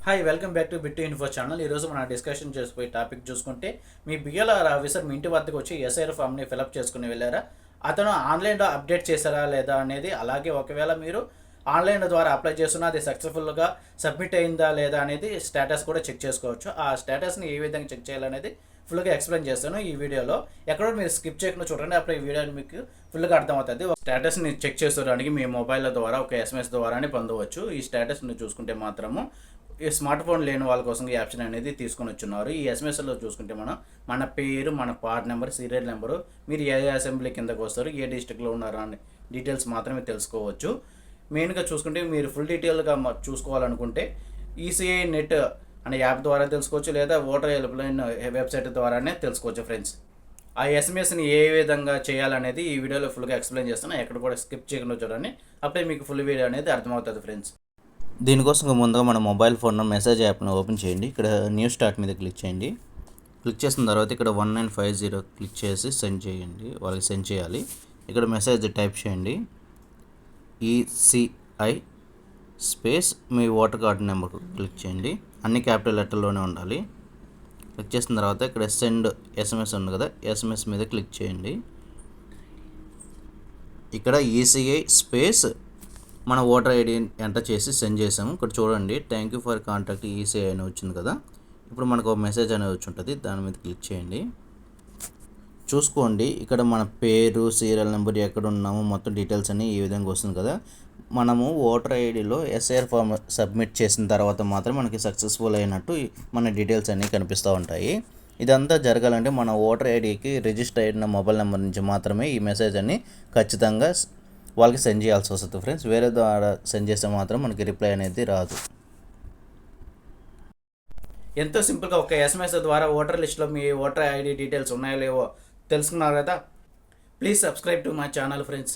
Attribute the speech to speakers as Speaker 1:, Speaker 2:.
Speaker 1: Hi welcome back to Bittu info channel. ఈరోజు మనం discussion చేసిపోయే topic చూసుకుంటే, మీ బిఎల్ఆర్ ఆఫీసర్ మీ ఇంటి వద్దకు వచ్చి ఎస్ఐఆర్ ఫామ్ని ఫిలప్ చేసుకుని వెళ్ళారా, అతను ఆన్లైన్లో అప్డేట్ చేశారా లేదా అనేది, అలాగే ఒకవేళ మీరు ఆన్లైన్ ద్వారా అప్లై చేస్తున్నా అది సక్సెస్ఫుల్గా సబ్మిట్ అయిందా లేదా అనేది స్టేటస్ కూడా చెక్ చేసుకోవచ్చు. ఆ స్టేటస్ని ఏ విధంగా చెక్ చేయాలనేది ఫుల్గా ఎక్స్ప్లెయిన్ చేస్తాను ఈ వీడియోలో. ఎక్కడో మీరు స్కిప్ చేయకుండా చూడండి, అప్పుడు ఈ వీడియో మీకు ఫుల్గా అర్థమవుతుంది. స్టేటస్ని చెక్ చేసుకోవడానికి మీ మొబైల్ ద్వారా ఒక ఎస్ఎంఎస్ ద్వారానే పొందవచ్చు. ఈ స్టేటస్ని చూసుకుంటే మాత్రము ఈ స్మార్ట్ ఫోన్ లేని వాళ్ళ కోసం ఈ ఆప్షన్ అనేది తీసుకొని వచ్చున్నారు. ఈ ఎస్ఎంఎస్లో చూసుకుంటే మన పేరు, మన పార్ట్ నెంబర్, సీరియల్ నెంబరు, మీరు ఏ అసెంబ్లీ కిందకు వస్తారు, ఏ డిస్ట్రిక్ట్లో ఉన్నారో అనే డీటెయిల్స్ మాత్రమే తెలుసుకోవచ్చు. మెయిన్గా చూసుకుంటే మీరు ఫుల్ డీటెయిల్గా చూసుకోవాలనుకుంటే ఈసీఐ నెట్ అనే యాప్ ద్వారా తెలుసుకోవచ్చు, లేదా ఓటర్ హెల్ప్లైన్ వెబ్సైట్ ద్వారానే తెలుసుకోవచ్చు ఫ్రెండ్స్. ఆ ఎస్ఎంఎస్ని ఏ విధంగా చేయాలనేది ఈ వీడియోలో ఫుల్గా ఎక్స్ప్లెయిన్ చేస్తాను. ఎక్కడ కూడా స్కిప్ చేయకుండా చూడండి, అప్పుడే మీకు ఫుల్ వీడియో అనేది అర్థమవుతుంది ఫ్రెండ్స్.
Speaker 2: దీనికోసం ముందుగా మన మొబైల్ ఫోన్ మెసేజ్ యాప్ను ఓపెన్ చేయండి. ఇక్కడ న్యూ స్టార్ట్ మీద క్లిక్ చేయండి. క్లిక్ చేసిన తర్వాత ఇక్కడ 1950 క్లిక్ చేసి సెండ్ చేయండి. వాళ్ళకి సెండ్ చేయాలి. ఇక్కడ మెసేజ్ టైప్ చేయండి, ఈసీఐ స్పేస్ మీ ఓటర్ కార్డు నెంబర్ క్లిక్ చేయండి. అన్ని క్యాపిటల్ లెటర్లోనే ఉండాలి. క్లిక్ చేసిన తర్వాత ఇక్కడ సెండ్ ఎస్ఎంఎస్ ఉంది కదా, ఎస్ఎంఎస్ మీద క్లిక్ చేయండి. ఇక్కడ ఈసీఐ స్పేస్ మన ఓటర్ ఐడి ఎంటర్ చేసి సెండ్ చేసాము. ఇక్కడ చూడండి, thank you for contact ECI అని వచ్చింది కదా. ఇప్పుడు మనకు ఒక మెసేజ్ అనేది వచ్చి ఉంటుంది, దాని మీద క్లిక్ చేయండి. చూసుకోండి, ఇక్కడ మన పేరు, సీరియల్ నెంబర్, ఎక్కడ ఉన్నాము, మొత్తం డీటెయిల్స్ అన్నీ ఈ విధంగా వస్తుంది కదా. మనము ఓటర్ ఐడిలో ఎస్ఐఆర్ ఫామ్ సబ్మిట్ చేసిన తర్వాత మాత్రం మనకి సక్సెస్ఫుల్ అయినట్టు మన డీటెయిల్స్ అన్నీ కనిపిస్తూ ఉంటాయి. ఇదంతా జరగాలంటే మన ఓటర్ ఐడికి రిజిస్టర్ అయిన మొబైల్ నెంబర్ నుంచి మాత్రమే ఈ మెసేజ్ అన్ని ఖచ్చితంగా వాళ్ళకి సెండ్ చేయాల్సి వస్తుంది ఫ్రెండ్స్. వేరే ద్వారా సెండ్ చేస్తే మాత్రం మనకి రిప్లై అనేది రాదు.
Speaker 1: ఎంతో సింపుల్గా ఒక ఎస్ఎంఎస్ ద్వారా ఓటర్ లిస్ట్లో మీ ఓటర్ ఐడి డీటెయిల్స్ ఉన్నాయో లేవో తెలుసుకున్నారు కదా. Please subscribe to my channel friends.